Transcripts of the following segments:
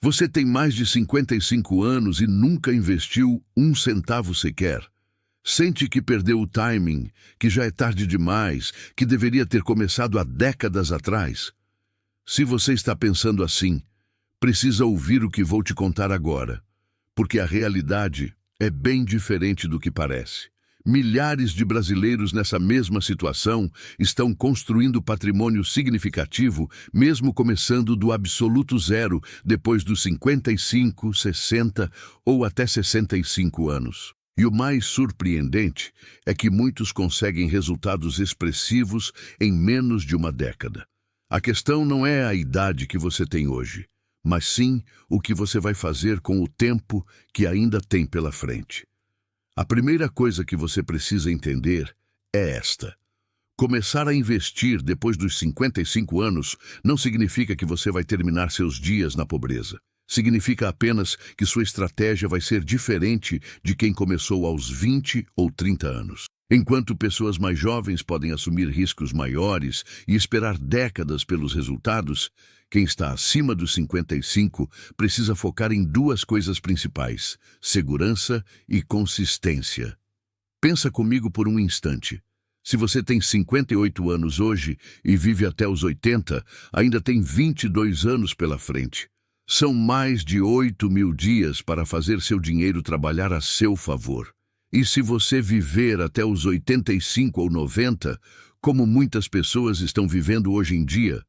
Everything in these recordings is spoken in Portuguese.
Você tem mais de 55 anos e nunca investiu um centavo sequer. Sente que perdeu o timing, que já é tarde demais, que deveria ter começado há décadas atrás? Se você está pensando assim, precisa ouvir o que vou te contar agora, porque a realidade é bem diferente do que parece. Milhares de brasileiros nessa mesma situação estão construindo patrimônio significativo, mesmo começando do absoluto zero, depois dos 55, 60 ou até 65 anos. E o mais surpreendente é que muitos conseguem resultados expressivos em menos de uma década. A questão não é a idade que você tem hoje, mas sim o que você vai fazer com o tempo que ainda tem pela frente. A primeira coisa que você precisa entender é esta. Começar a investir depois dos 55 anos não significa que você vai terminar seus dias na pobreza. Significa apenas que sua estratégia vai ser diferente de quem começou aos 20 ou 30 anos. Enquanto pessoas mais jovens podem assumir riscos maiores e esperar décadas pelos resultados, quem está acima dos 55 precisa focar em duas coisas principais: segurança e consistência. Pensa comigo por um instante. Se você tem 58 anos hoje e vive até os 80, ainda tem 22 anos pela frente. São mais de 8.000 dias para fazer seu dinheiro trabalhar a seu favor. E se você viver até os 85 ou 90, como muitas pessoas estão vivendo hoje em dia,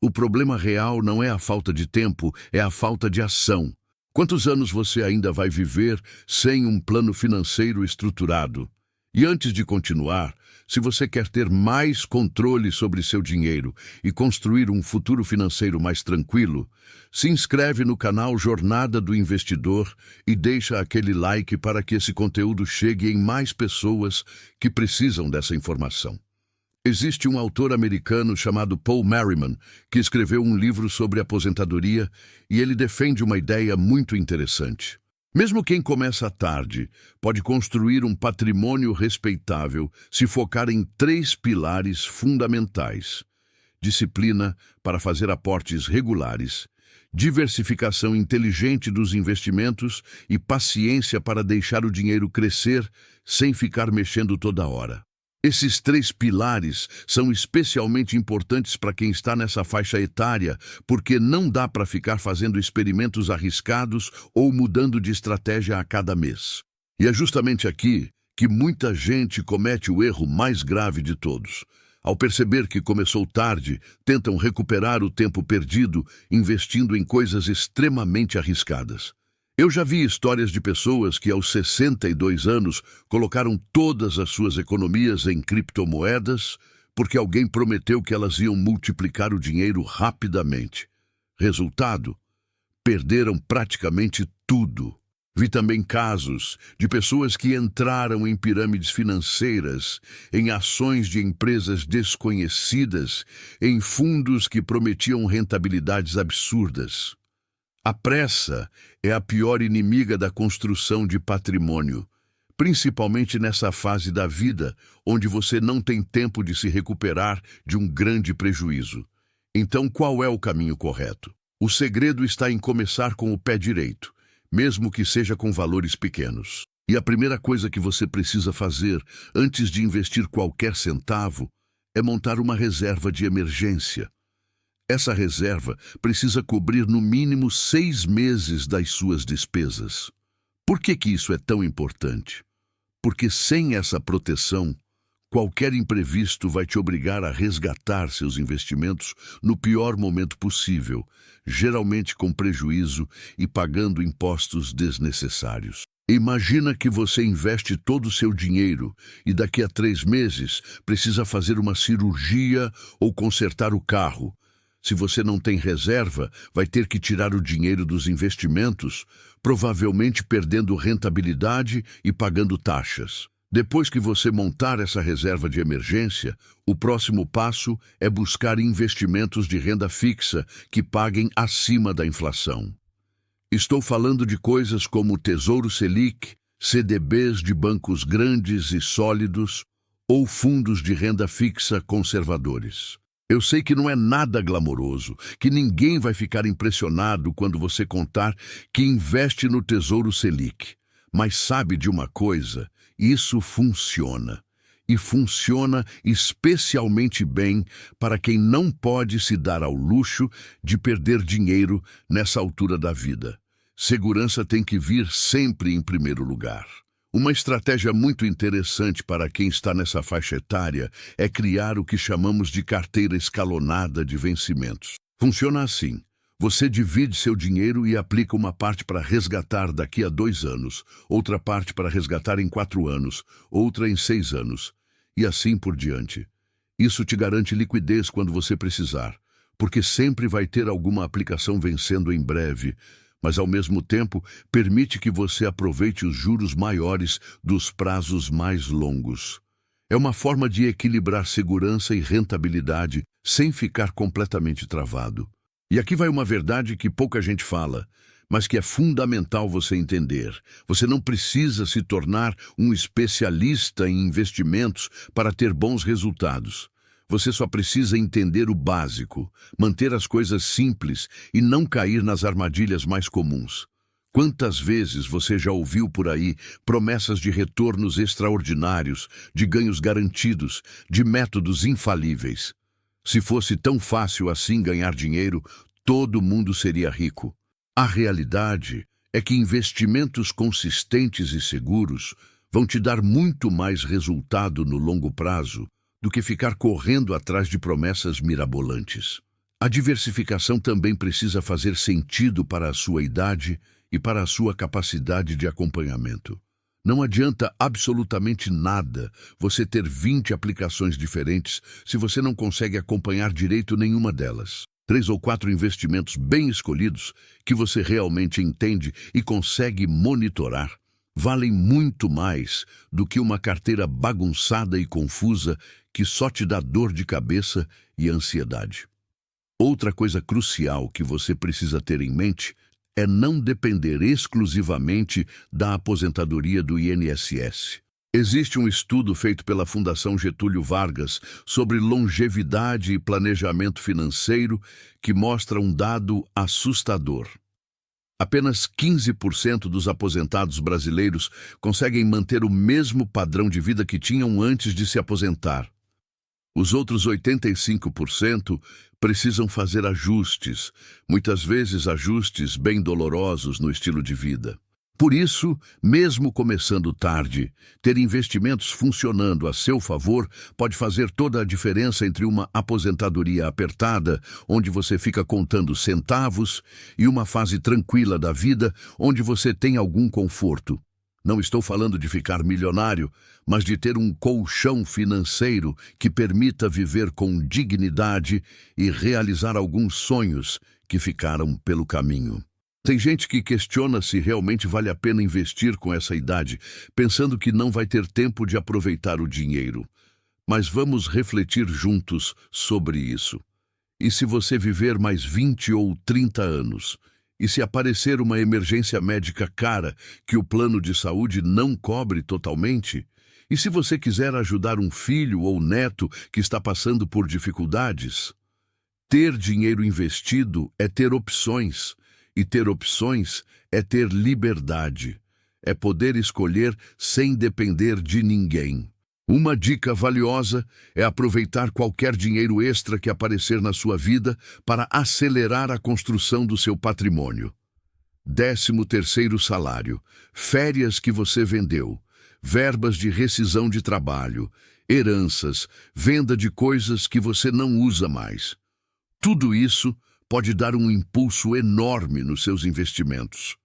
o problema real não é a falta de tempo, é a falta de ação. Quantos anos você ainda vai viver sem um plano financeiro estruturado? E antes de continuar, se você quer ter mais controle sobre seu dinheiro e construir um futuro financeiro mais tranquilo, se inscreve no canal Jornada do Investidor e deixa aquele like para que esse conteúdo chegue em mais pessoas que precisam dessa informação. Existe um autor americano chamado Paul Merriman que escreveu um livro sobre aposentadoria e ele defende uma ideia muito interessante. Mesmo quem começa tarde pode construir um patrimônio respeitável se focar em 3 pilares fundamentais: disciplina para fazer aportes regulares, diversificação inteligente dos investimentos e paciência para deixar o dinheiro crescer sem ficar mexendo toda hora. Esses 3 pilares são especialmente importantes para quem está nessa faixa etária, porque não dá para ficar fazendo experimentos arriscados ou mudando de estratégia a cada mês. E é justamente aqui que muita gente comete o erro mais grave de todos. Ao perceber que começou tarde, tentam recuperar o tempo perdido investindo em coisas extremamente arriscadas. Eu já vi histórias de pessoas que aos 62 anos colocaram todas as suas economias em criptomoedas porque alguém prometeu que elas iam multiplicar o dinheiro rapidamente. Resultado: perderam praticamente tudo. Vi também casos de pessoas que entraram em pirâmides financeiras, em ações de empresas desconhecidas, em fundos que prometiam rentabilidades absurdas. A pressa é a pior inimiga da construção de patrimônio, principalmente nessa fase da vida onde você não tem tempo de se recuperar de um grande prejuízo. Então, qual é o caminho correto? O segredo está em começar com o pé direito, mesmo que seja com valores pequenos. E a primeira coisa que você precisa fazer antes de investir qualquer centavo é montar uma reserva de emergência. Essa reserva precisa cobrir no mínimo 6 meses das suas despesas. Por que isso é tão importante? Porque sem essa proteção, qualquer imprevisto vai te obrigar a resgatar seus investimentos no pior momento possível, geralmente com prejuízo e pagando impostos desnecessários. Imagina que você investe todo o seu dinheiro e daqui a 3 meses precisa fazer uma cirurgia ou consertar o carro. Se você não tem reserva, vai ter que tirar o dinheiro dos investimentos, provavelmente perdendo rentabilidade e pagando taxas. Depois que você montar essa reserva de emergência, o próximo passo é buscar investimentos de renda fixa que paguem acima da inflação. Estou falando de coisas como Tesouro Selic, CDBs de bancos grandes e sólidos ou fundos de renda fixa conservadores. Eu sei que não é nada glamouroso, que ninguém vai ficar impressionado quando você contar que investe no Tesouro Selic. Mas sabe de uma coisa? Isso funciona. E funciona especialmente bem para quem não pode se dar ao luxo de perder dinheiro nessa altura da vida. Segurança tem que vir sempre em primeiro lugar. Uma estratégia muito interessante para quem está nessa faixa etária é criar o que chamamos de carteira escalonada de vencimentos. Funciona assim. Você divide seu dinheiro e aplica uma parte para resgatar daqui a 2 anos, outra parte para resgatar em 4 anos, outra em 6 anos, e assim por diante. Isso te garante liquidez quando você precisar, porque sempre vai ter alguma aplicação vencendo em breve, mas ao mesmo tempo permite que você aproveite os juros maiores dos prazos mais longos. É uma forma de equilibrar segurança e rentabilidade sem ficar completamente travado. E aqui vai uma verdade que pouca gente fala, mas que é fundamental você entender. Você não precisa se tornar um especialista em investimentos para ter bons resultados. Você só precisa entender o básico, manter as coisas simples e não cair nas armadilhas mais comuns. Quantas vezes você já ouviu por aí promessas de retornos extraordinários, de ganhos garantidos, de métodos infalíveis? Se fosse tão fácil assim ganhar dinheiro, todo mundo seria rico. A realidade é que investimentos consistentes e seguros vão te dar muito mais resultado no longo prazo do que ficar correndo atrás de promessas mirabolantes. A diversificação também precisa fazer sentido para a sua idade e para a sua capacidade de acompanhamento. Não adianta absolutamente nada você ter 20 aplicações diferentes se você não consegue acompanhar direito nenhuma delas. 3 ou 4 investimentos bem escolhidos que você realmente entende e consegue monitorar valem muito mais do que uma carteira bagunçada e confusa que só te dá dor de cabeça e ansiedade. Outra coisa crucial que você precisa ter em mente é não depender exclusivamente da aposentadoria do INSS. Existe um estudo feito pela Fundação Getúlio Vargas sobre longevidade e planejamento financeiro que mostra um dado assustador. Apenas 15% dos aposentados brasileiros conseguem manter o mesmo padrão de vida que tinham antes de se aposentar. Os outros 85% precisam fazer ajustes, muitas vezes ajustes bem dolorosos no estilo de vida. Por isso, mesmo começando tarde, ter investimentos funcionando a seu favor pode fazer toda a diferença entre uma aposentadoria apertada, onde você fica contando centavos, e uma fase tranquila da vida, onde você tem algum conforto. Não estou falando de ficar milionário, mas de ter um colchão financeiro que permita viver com dignidade e realizar alguns sonhos que ficaram pelo caminho. Tem gente que questiona se realmente vale a pena investir com essa idade, pensando que não vai ter tempo de aproveitar o dinheiro. Mas vamos refletir juntos sobre isso. E se você viver mais 20 ou 30 anos? E se aparecer uma emergência médica cara que o plano de saúde não cobre totalmente? E se você quiser ajudar um filho ou neto que está passando por dificuldades? Ter dinheiro investido é ter opções. E ter opções é ter liberdade. É poder escolher sem depender de ninguém. Uma dica valiosa é aproveitar qualquer dinheiro extra que aparecer na sua vida para acelerar a construção do seu patrimônio. 13º salário, férias que você vendeu, verbas de rescisão de trabalho, heranças, venda de coisas que você não usa mais. Tudo isso pode dar um impulso enorme nos seus investimentos.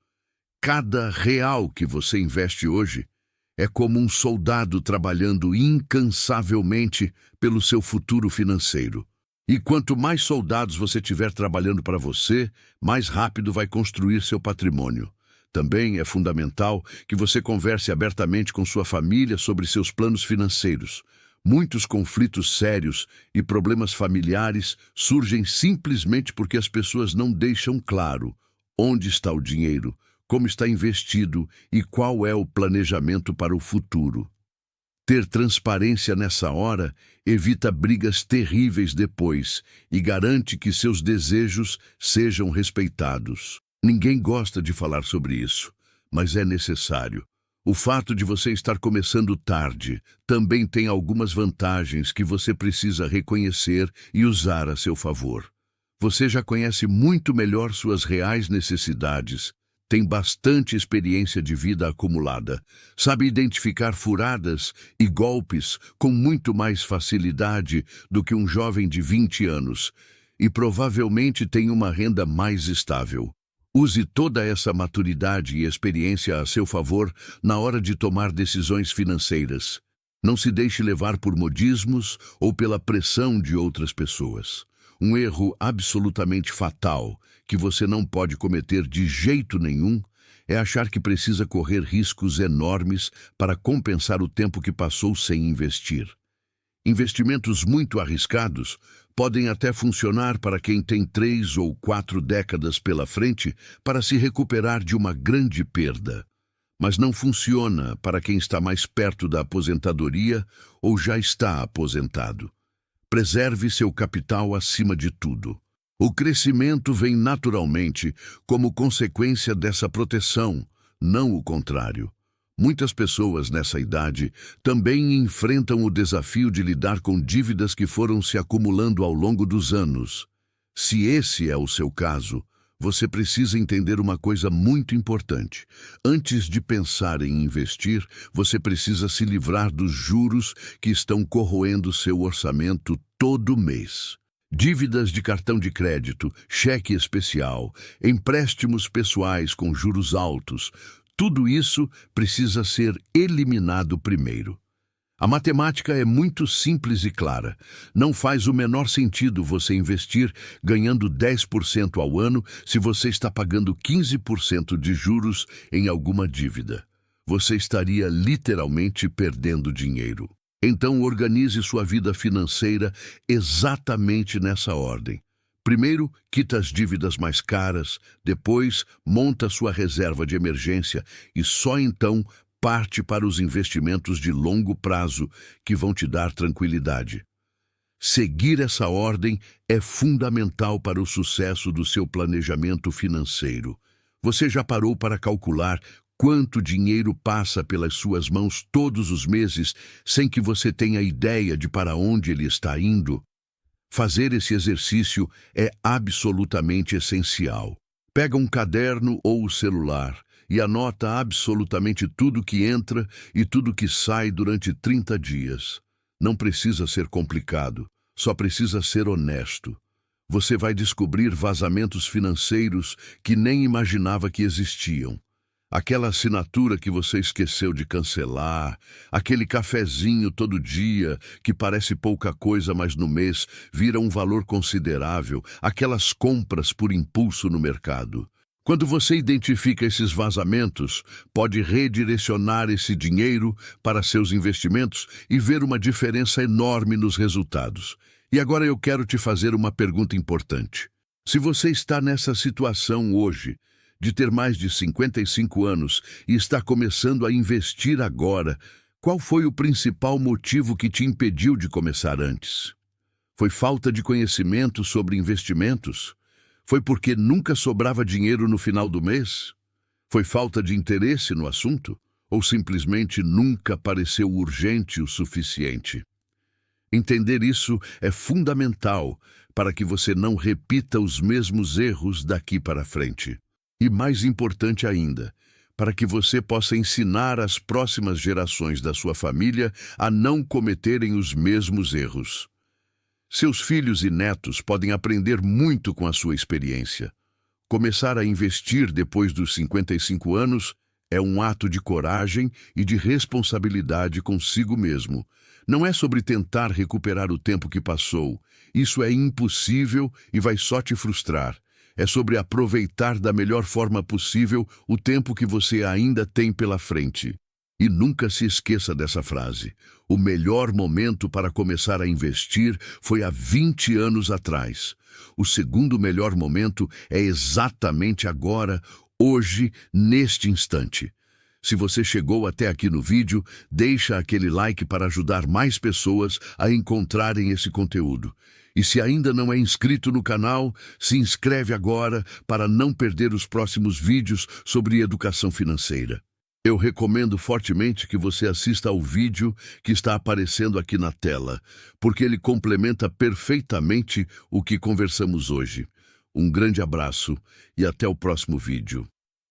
Cada real que você investe hoje é como um soldado trabalhando incansavelmente pelo seu futuro financeiro. E quanto mais soldados você tiver trabalhando para você, mais rápido vai construir seu patrimônio. Também é fundamental que você converse abertamente com sua família sobre seus planos financeiros. Muitos conflitos sérios e problemas familiares surgem simplesmente porque as pessoas não deixam claro onde está o dinheiro, como está investido e qual é o planejamento para o futuro. Ter transparência nessa hora evita brigas terríveis depois e garante que seus desejos sejam respeitados. Ninguém gosta de falar sobre isso, mas é necessário. O fato de você estar começando tarde também tem algumas vantagens que você precisa reconhecer e usar a seu favor. Você já conhece muito melhor suas reais necessidades, tem bastante experiência de vida acumulada, sabe identificar furadas e golpes com muito mais facilidade do que um jovem de 20 anos e provavelmente tem uma renda mais estável. Use toda essa maturidade e experiência a seu favor na hora de tomar decisões financeiras. Não se deixe levar por modismos ou pela pressão de outras pessoas. Um erro absolutamente fatal que você não pode cometer de jeito nenhum é achar que precisa correr riscos enormes para compensar o tempo que passou sem investir. Investimentos muito arriscados podem até funcionar para quem tem 3 ou 4 décadas pela frente para se recuperar de uma grande perda. Mas não funciona para quem está mais perto da aposentadoria ou já está aposentado. Preserve seu capital acima de tudo. O crescimento vem naturalmente como consequência dessa proteção, não o contrário. Muitas pessoas nessa idade também enfrentam o desafio de lidar com dívidas que foram se acumulando ao longo dos anos. Se esse é o seu caso, você precisa entender uma coisa muito importante. Antes de pensar em investir, você precisa se livrar dos juros que estão corroendo seu orçamento todo mês. Dívidas de cartão de crédito, cheque especial, empréstimos pessoais com juros altos, tudo isso precisa ser eliminado primeiro. A matemática é muito simples e clara. Não faz o menor sentido você investir ganhando 10% ao ano se você está pagando 15% de juros em alguma dívida. Você estaria literalmente perdendo dinheiro. Então organize sua vida financeira exatamente nessa ordem. Primeiro, quita as dívidas mais caras, depois, monta sua reserva de emergência e só então parte para os investimentos de longo prazo que vão te dar tranquilidade. Seguir essa ordem é fundamental para o sucesso do seu planejamento financeiro. Você já parou para calcular quanto dinheiro passa pelas suas mãos todos os meses sem que você tenha ideia de para onde ele está indo? Fazer esse exercício é absolutamente essencial. Pega um caderno ou o celular e anota absolutamente tudo que entra e tudo que sai durante 30 dias. Não precisa ser complicado, só precisa ser honesto. Você vai descobrir vazamentos financeiros que nem imaginava que existiam. Aquela assinatura que você esqueceu de cancelar, aquele cafezinho todo dia que parece pouca coisa, mas no mês vira um valor considerável, aquelas compras por impulso no mercado. Quando você identifica esses vazamentos, pode redirecionar esse dinheiro para seus investimentos e ver uma diferença enorme nos resultados. E agora eu quero te fazer uma pergunta importante. Se você está nessa situação hoje, de ter mais de 55 anos e está começando a investir agora, qual foi o principal motivo que te impediu de começar antes? Foi falta de conhecimento sobre investimentos? Foi porque nunca sobrava dinheiro no final do mês? Foi falta de interesse no assunto? Ou simplesmente nunca pareceu urgente o suficiente? Entender isso é fundamental para que você não repita os mesmos erros daqui para frente. E mais importante ainda, para que você possa ensinar as próximas gerações da sua família a não cometerem os mesmos erros. Seus filhos e netos podem aprender muito com a sua experiência. Começar a investir depois dos 55 anos é um ato de coragem e de responsabilidade consigo mesmo. Não é sobre tentar recuperar o tempo que passou. Isso é impossível e vai só te frustrar. É sobre aproveitar da melhor forma possível o tempo que você ainda tem pela frente. E nunca se esqueça dessa frase. O melhor momento para começar a investir foi há 20 anos atrás. O segundo melhor momento é exatamente agora, hoje, neste instante. Se você chegou até aqui no vídeo, deixa aquele like para ajudar mais pessoas a encontrarem esse conteúdo. E se ainda não é inscrito no canal, se inscreve agora para não perder os próximos vídeos sobre educação financeira. Eu recomendo fortemente que você assista ao vídeo que está aparecendo aqui na tela, porque ele complementa perfeitamente o que conversamos hoje. Um grande abraço e até o próximo vídeo.